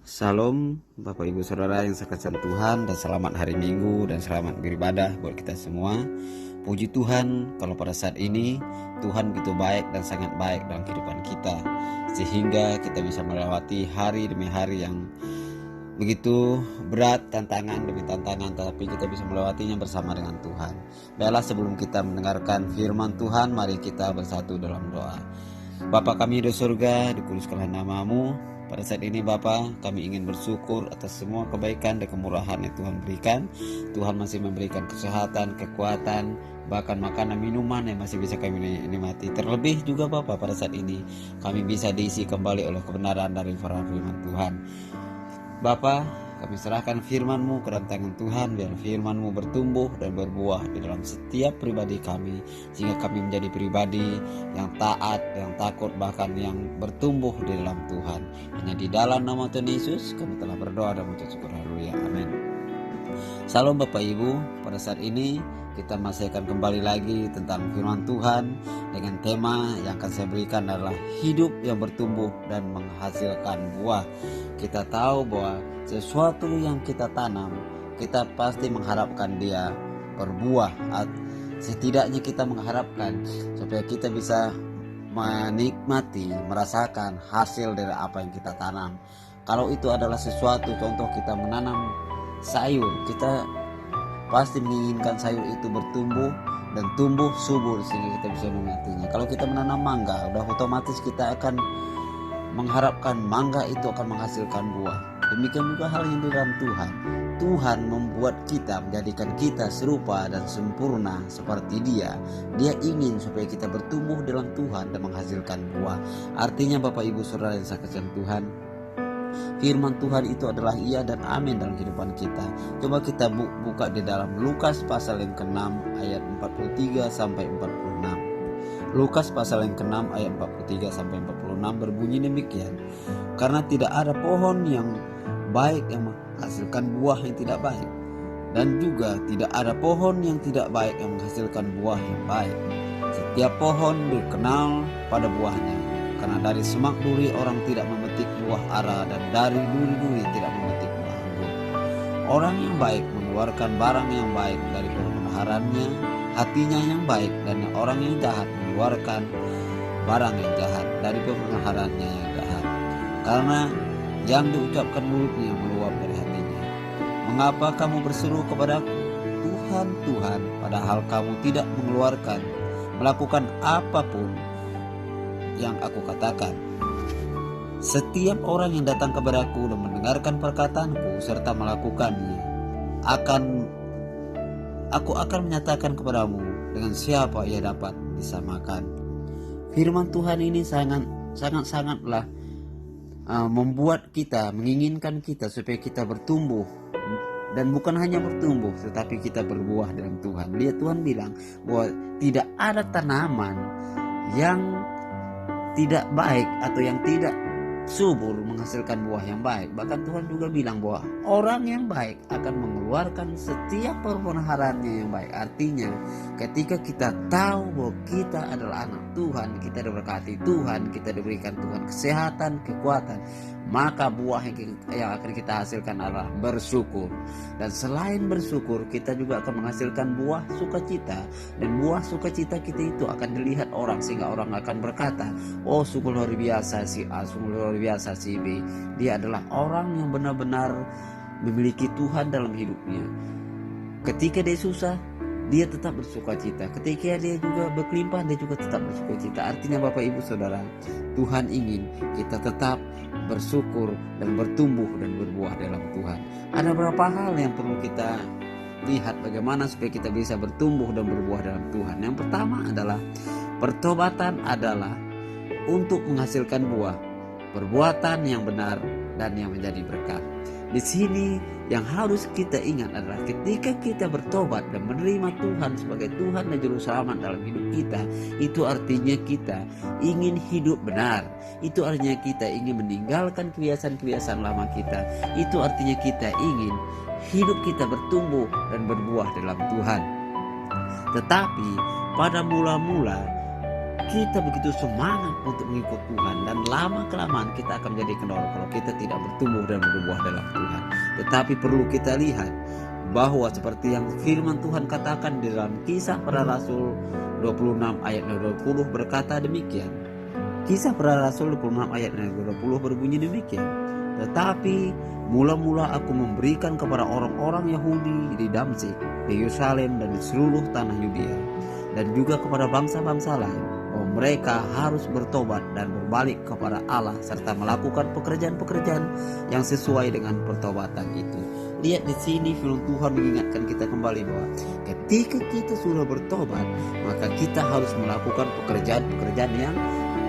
Salam Bapak Ibu Saudara yang saya kasihi Tuhan, dan selamat hari Minggu dan selamat beribadah buat kita semua. Puji Tuhan kalau pada saat ini Tuhan begitu baik dan sangat baik dalam kehidupan kita, sehingga kita bisa melewati hari demi hari yang begitu berat, tantangan demi tantangan, tapi kita bisa melewatinya bersama dengan Tuhan. Baiklah, sebelum kita mendengarkan firman Tuhan, mari kita bersatu dalam doa. Bapa kami di surga, dikuduskanlah namamu. Pada saat ini Bapa, kami ingin bersyukur atas semua kebaikan dan kemurahan yang Tuhan berikan. Tuhan masih memberikan kesehatan, kekuatan, bahkan makanan minuman yang masih bisa kami nikmati. Terlebih juga Bapa, pada saat ini kami bisa diisi kembali oleh kebenaran dari firman Tuhan. Bapa, kami serahkan firman-Mu ke dalam tangan Tuhan, biar firman-Mu bertumbuh dan berbuah di dalam setiap pribadi kami, sehingga kami menjadi pribadi yang taat, yang takut, bahkan yang bertumbuh di dalam Tuhan. Hanya di dalam nama Tuhan Yesus kami telah berdoa dan mengucap syukur. Haleluya, amin. Salam Bapak Ibu, pada saat ini kita masih akan kembali lagi tentang firman Tuhan dengan tema yang akan saya berikan adalah hidup yang bertumbuh dan menghasilkan buah. Kita tahu bahwa sesuatu yang kita tanam, kita pasti mengharapkan dia berbuah. Setidaknya kita mengharapkan supaya kita bisa menikmati, merasakan hasil dari apa yang kita tanam. Kalau itu adalah sesuatu, contoh kita menanam sayur, kita pasti menginginkan sayur itu bertumbuh dan tumbuh subur sehingga kita bisa menikmatinya. Kalau kita menanam mangga, udah otomatis kita akan mengharapkan mangga itu akan menghasilkan buah. Demikian juga halnya di dalam Tuhan. Tuhan membuat kita, menjadikan kita serupa dan sempurna seperti Dia. Dia ingin supaya kita bertumbuh dalam Tuhan dan menghasilkan buah. Artinya Bapak Ibu Saudara yang saya kasihi Tuhan, firman Tuhan itu adalah iya dan amin dalam kehidupan kita. Coba kita buka di dalam Lukas pasal yang ke-6 ayat 43 sampai 46. Lukas pasal yang ke-6 ayat 43 sampai 46 berbunyi demikian. Karena tidak ada pohon yang baik yang menghasilkan buah yang tidak baik, dan juga tidak ada pohon yang tidak baik yang menghasilkan buah yang baik. Setiap pohon dikenal pada buahnya. Karena dari semak duri orang tidak memetik buah ara, dan dari duri-duri tidak memetik buah anggur. Orang yang baik mengeluarkan barang yang baik dari perbendaharanya, hatinya yang baik, dan orang yang jahat mengeluarkan barang yang jahat dari perbendaharanya yang jahat. Karena yang diucapkan mulutnya meluap dari hatinya. Mengapa kamu berseru kepadaku, Tuhan, Tuhan, padahal kamu tidak melakukan apapun yang aku katakan? Setiap orang yang datang kepadaku dan mendengarkan perkataanku serta melakukannya, aku akan menyatakan kepadamu dengan siapa ia dapat disamakan. Firman Tuhan ini sangatlah membuat kita, menginginkan kita supaya kita bertumbuh, dan bukan hanya bertumbuh tetapi kita berbuah dalam Tuhan. Lihat, Tuhan bilang bahwa tidak ada tanaman yang tidak baik atau yang tidak subur menghasilkan buah yang baik. Bahkan Tuhan juga bilang bahwa orang yang baik akan mengeluarkan setiap perbendaharanya yang baik. Artinya ketika kita tahu bahwa kita adalah anak Tuhan, kita diberkati Tuhan, kita diberikan Tuhan kesehatan, kekuatan, maka buah yang akan kita hasilkan adalah bersyukur. Dan selain bersyukur, kita juga akan menghasilkan buah sukacita. Dan buah sukacita kita itu akan dilihat orang, sehingga orang akan berkata, oh sungguh luar biasa si A, sungguh luar biasa si B. Dia adalah orang yang benar-benar memiliki Tuhan dalam hidupnya. Ketika dia susah, dia tetap bersukacita. Ketika dia juga berkelimpah, dia juga tetap bersukacita. Artinya Bapak Ibu Saudara, Tuhan ingin kita tetap bersyukur dan bertumbuh dan berbuah dalam Tuhan. Ada beberapa hal yang perlu kita lihat bagaimana supaya kita bisa bertumbuh dan berbuah dalam Tuhan. Yang pertama adalah pertobatan adalah untuk menghasilkan buah, perbuatan yang benar dan yang menjadi berkat. Di sini yang harus kita ingat adalah ketika kita bertobat dan menerima Tuhan sebagai Tuhan dan Juru Selamat dalam hidup kita, itu artinya kita ingin hidup benar. Itu artinya kita ingin meninggalkan kebiasaan-kebiasaan lama kita. Itu artinya kita ingin hidup kita bertumbuh dan berbuah dalam Tuhan. Tetapi pada mula-mula kita begitu semangat untuk mengikut Tuhan, dan lama-kelamaan kita akan menjadi kendor kalau kita tidak bertumbuh dan berbuah dalam Tuhan. Tetapi perlu kita lihat bahwa seperti yang firman Tuhan katakan di dalam Kisah Para Rasul 26 ayat 20 berkata demikian. Kisah Para Rasul 26 ayat 20 berbunyi demikian. Tetapi mula-mula aku memberikan kepada orang-orang Yahudi di Damsyik, di Yerusalem, dan di seluruh tanah Yudea, dan juga kepada bangsa-bangsa lain, bahwa mereka harus bertobat dan berbalik kepada Allah serta melakukan pekerjaan-pekerjaan yang sesuai dengan pertobatan itu. Lihat di sini firman Tuhan mengingatkan kita kembali bahwa ketika kita sudah bertobat, maka kita harus melakukan pekerjaan-pekerjaan yang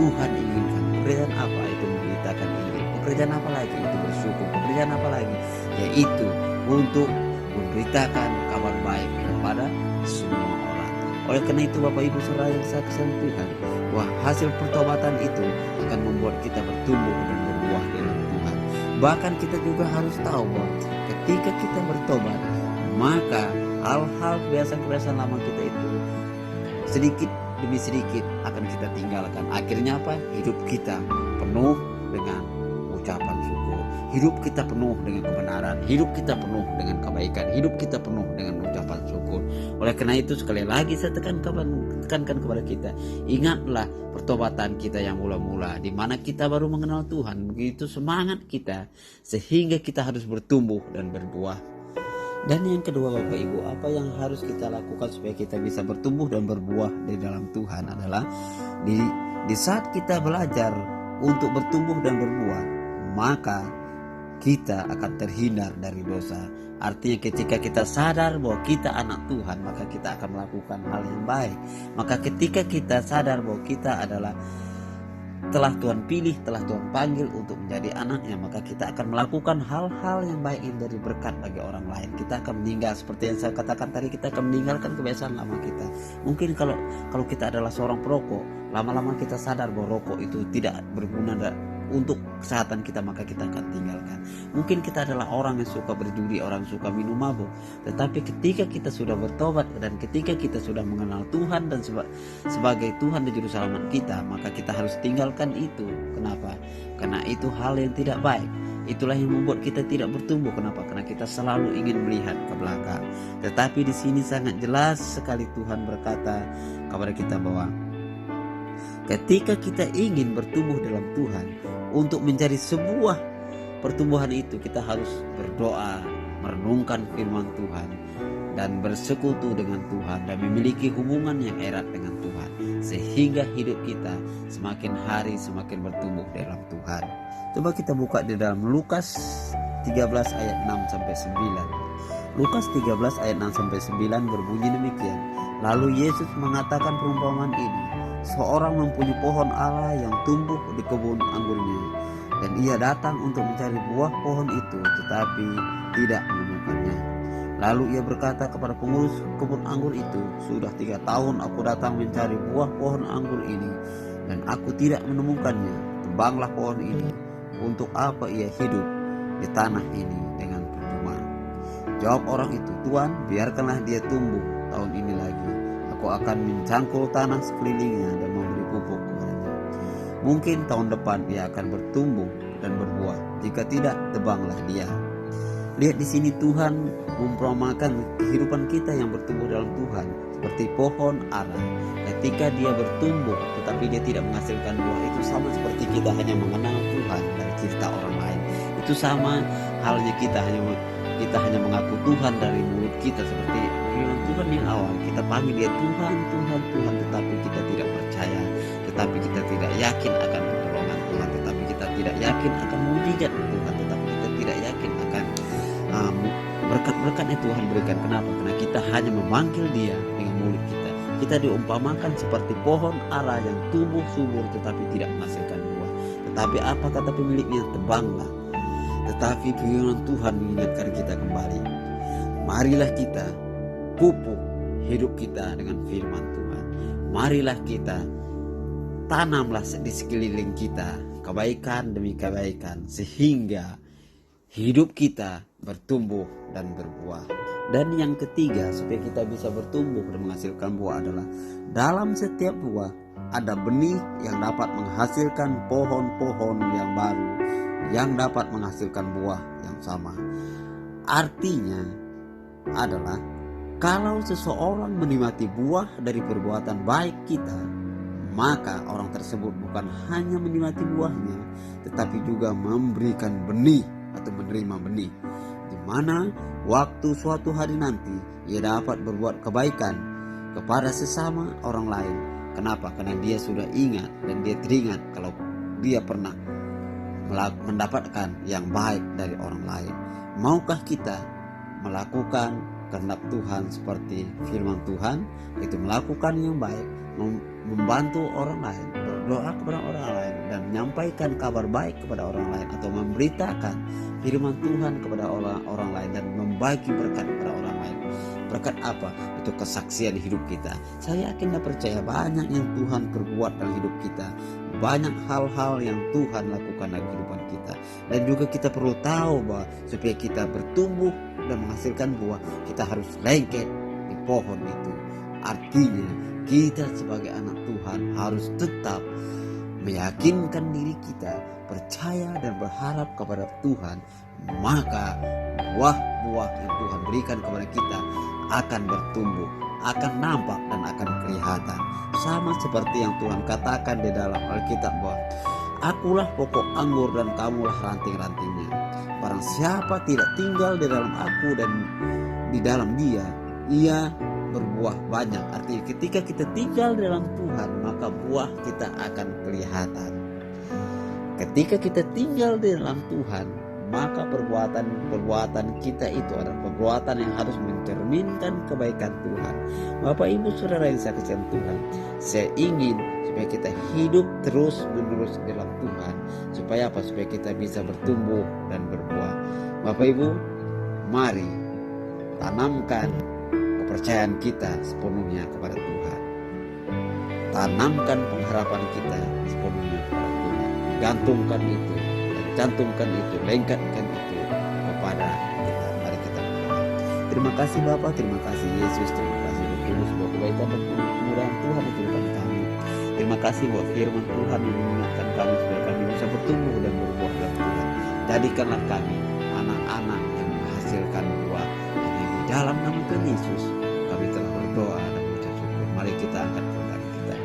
Tuhan inginkan. Pekerjaan apa? Itu memberitakan Injil. Pekerjaan apa lagi? Itu bersyukur. Pekerjaan apa lagi? Yaitu untuk memberitakan kabar baik kepada semua orang. Oleh karena itu Bapak Ibu saudara yang saya kasihi Tuhan, bahwa hasil pertobatan itu akan membuat kita bertumbuh dan berbuah dalam Tuhan. Bahkan kita juga harus tahu bahwa ketika kita bertobat, maka hal-hal kebiasaan-kebiasaan lama kita itu sedikit demi sedikit akan kita tinggalkan. Akhirnya apa? Hidup kita penuh dengan ucapan syukur. Hidup kita penuh dengan kebenaran. Hidup kita penuh dengan kebaikan. Hidup kita penuh dengan ucapan syukur. Oleh karena itu sekali lagi saya tekankan kepada kita, ingatlah pertobatan kita yang mula-mula, di mana kita baru mengenal Tuhan. Begitu semangat kita sehingga kita harus bertumbuh dan berbuah. Dan yang kedua Bapak Ibu, apa yang harus kita lakukan supaya kita bisa bertumbuh dan berbuah di dalam Tuhan adalah di saat kita belajar untuk bertumbuh dan berbuah, maka kita akan terhindar dari dosa. Artinya ketika kita sadar bahwa kita anak Tuhan, maka kita akan melakukan hal yang baik. Maka ketika kita sadar bahwa kita adalah telah Tuhan pilih, telah Tuhan panggil untuk menjadi anaknya, maka kita akan melakukan hal-hal yang baik yang dari berkat bagi orang lain. Kita akan meninggal, seperti yang saya katakan tadi, kita akan meninggalkan kebiasaan lama kita. Mungkin kalau kita adalah seorang perokok, lama-lama kita sadar bahwa rokok itu tidak berguna untuk kesehatan kita, maka kita akan tinggalkan. Mungkin kita adalah orang yang suka berjudi, orang yang suka minum mabuk, tetapi ketika kita sudah bertobat dan ketika kita sudah mengenal Tuhan dan sebagai Tuhan dan Juru Selamat kita, maka kita harus tinggalkan itu. Kenapa? Karena itu hal yang tidak baik. Itulah yang membuat kita tidak bertumbuh. Kenapa? Karena kita selalu ingin melihat ke belakang. Tetapi di sini sangat jelas sekali Tuhan berkata kepada kita bahwa ketika kita ingin bertumbuh dalam Tuhan, untuk mencari sebuah pertumbuhan itu kita harus berdoa, merenungkan firman Tuhan, dan bersekutu dengan Tuhan, dan memiliki hubungan yang erat dengan Tuhan, sehingga hidup kita semakin hari semakin bertumbuh dalam Tuhan. Coba kita buka di dalam Lukas 13 ayat 6-9. Lukas 13 ayat 6-9 berbunyi demikian. Lalu Yesus mengatakan perumpamaan ini. Seorang mempunyai pohon ara yang tumbuh di kebun anggurnya, dan ia datang untuk mencari buah pohon itu, tetapi tidak menemukannya. Lalu ia berkata kepada pengurus kebun anggur itu, sudah 3 tahun aku datang mencari buah pohon anggur ini, dan aku tidak menemukannya. Tebanglah pohon ini. Untuk apa ia hidup di tanah ini dengan percuma? Jawab orang itu, Tuan, biarkanlah dia tumbuh tahun ini lagi. Aku akan mencangkul tanah sekelilingnya dan memberi pupuk kepadanya. Mungkin tahun depan dia akan bertumbuh dan berbuah. Jika tidak, tebanglah dia. Lihat di sini Tuhan memperumpamakan kehidupan kita yang bertumbuh dalam Tuhan seperti pohon ara. Ketika dia bertumbuh tetapi dia tidak menghasilkan buah, itu sama seperti kita hanya mengenal Tuhan dari cerita orang lain. Itu sama halnya kita hanya mengaku Tuhan dari mulut kita, seperti firman Tuhan yang awal. Kita panggil dia Tuhan, Tuhan, Tuhan, tetapi kita tidak percaya, tetapi kita tidak yakin akan pertolongan Tuhan, tetapi kita tidak yakin akan mujizat Tuhan, tetapi kita tidak yakin akan berkat-berkat yang Tuhan berikan. Kenapa? Karena kita hanya memanggil dia dengan mulut kita. Kita diumpamakan seperti pohon ara yang tumbuh subur tetapi tidak menghasilkan buah. Tetapi apa kata pemiliknya? Tebanglah. Tetapi firman Tuhan mengingatkan kita kembali, marilah kita pupuk hidup kita dengan firman Tuhan. Marilah kita tanamlah di sekeliling kita kebaikan demi kebaikan, sehingga hidup kita bertumbuh dan berbuah. Dan yang ketiga, supaya kita bisa bertumbuh dan menghasilkan buah adalah dalam setiap buah ada benih yang dapat menghasilkan pohon-pohon yang baru, yang dapat menghasilkan buah yang sama. Artinya adalah kalau seseorang menikmati buah dari perbuatan baik kita, maka orang tersebut bukan hanya menikmati buahnya, tetapi juga memberikan benih atau menerima benih, di mana waktu suatu hari nanti ia dapat berbuat kebaikan kepada sesama orang lain. Kenapa? Karena dia sudah ingat dan dia teringat kalau dia pernah mendapatkan yang baik dari orang lain. Maukah kita melakukan kehendak Tuhan seperti firman Tuhan, itu melakukan yang baik, membantu orang lain, berdoa kepada orang lain, dan menyampaikan kabar baik kepada orang lain, atau memberitakan firman Tuhan kepada orang lain dan membagi berkat kepada orang lain. Berkat apa? Itu kesaksian hidup kita. Saya yakin dan percaya banyak yang Tuhan perbuat dalam hidup kita, banyak hal-hal yang Tuhan lakukan dalam kehidupan kita. Dan juga kita perlu tahu bahwa supaya kita bertumbuh dan menghasilkan buah, kita harus lengket di pohon itu. Artinya kita sebagai anak Tuhan harus tetap meyakinkan diri kita, percaya dan berharap kepada Tuhan, maka buah-buah yang Tuhan berikan kepada kita akan bertumbuh, akan nampak dan akan kelihatan. Sama seperti yang Tuhan katakan di dalam Alkitab bahwa Akulah pokok anggur dan kamulah ranting-rantingnya. Barang siapa tidak tinggal di dalam aku dan di dalam dia, ia berbuah banyak. Artinya ketika kita tinggal di dalam Tuhan, maka buah kita akan kelihatan. Ketika kita tinggal di dalam Tuhan, maka perbuatan kita itu adalah perbuatan yang harus mencerminkan kebaikan Tuhan. Bapak Ibu Saudara yang saya kasihi Tuhan, saya ingin supaya kita hidup terus menerus dalam Tuhan. Supaya apa? Supaya kita bisa bertumbuh dan berbuah. Bapak Ibu, mari tanamkan kepercayaan kita sepenuhnya kepada Tuhan. Tanamkan pengharapan kita sepenuhnya kepada Tuhan. Gantungkan itu, cantumkan itu, lengkapkan itu kepada kita. Mari kita berdoa. Terima kasih Bapa, terima kasih Yesus, terima kasih Roh Kudus buat kebaikan dan kemurahan Tuhan di kehidupan kami. Terima kasih buat firman Tuhan yang mengingatkan kami supaya kami bisa bertumbuh dan berbuah dalam Tuhan. Jadikanlah kami anak-anak yang menghasilkan buah. Hanya di dalam nama Tuhan Yesus kami telah berdoa dan mengucap syukur. Mari kita angkat tangan kita.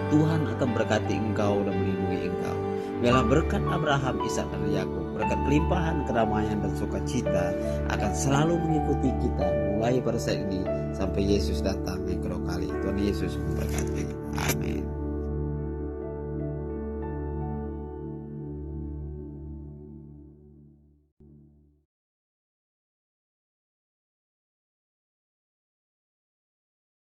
Tuhan akan berkati engkau dan melindungi engkau. Biarlah berkat Abraham, Ishak dan Yakub, berkat kelimpahan, kedamaian dan sukacita akan selalu mengikuti kita mulai pada saat ini sampai Yesus datang yang kedua kali. Tuhan Yesus memberkati.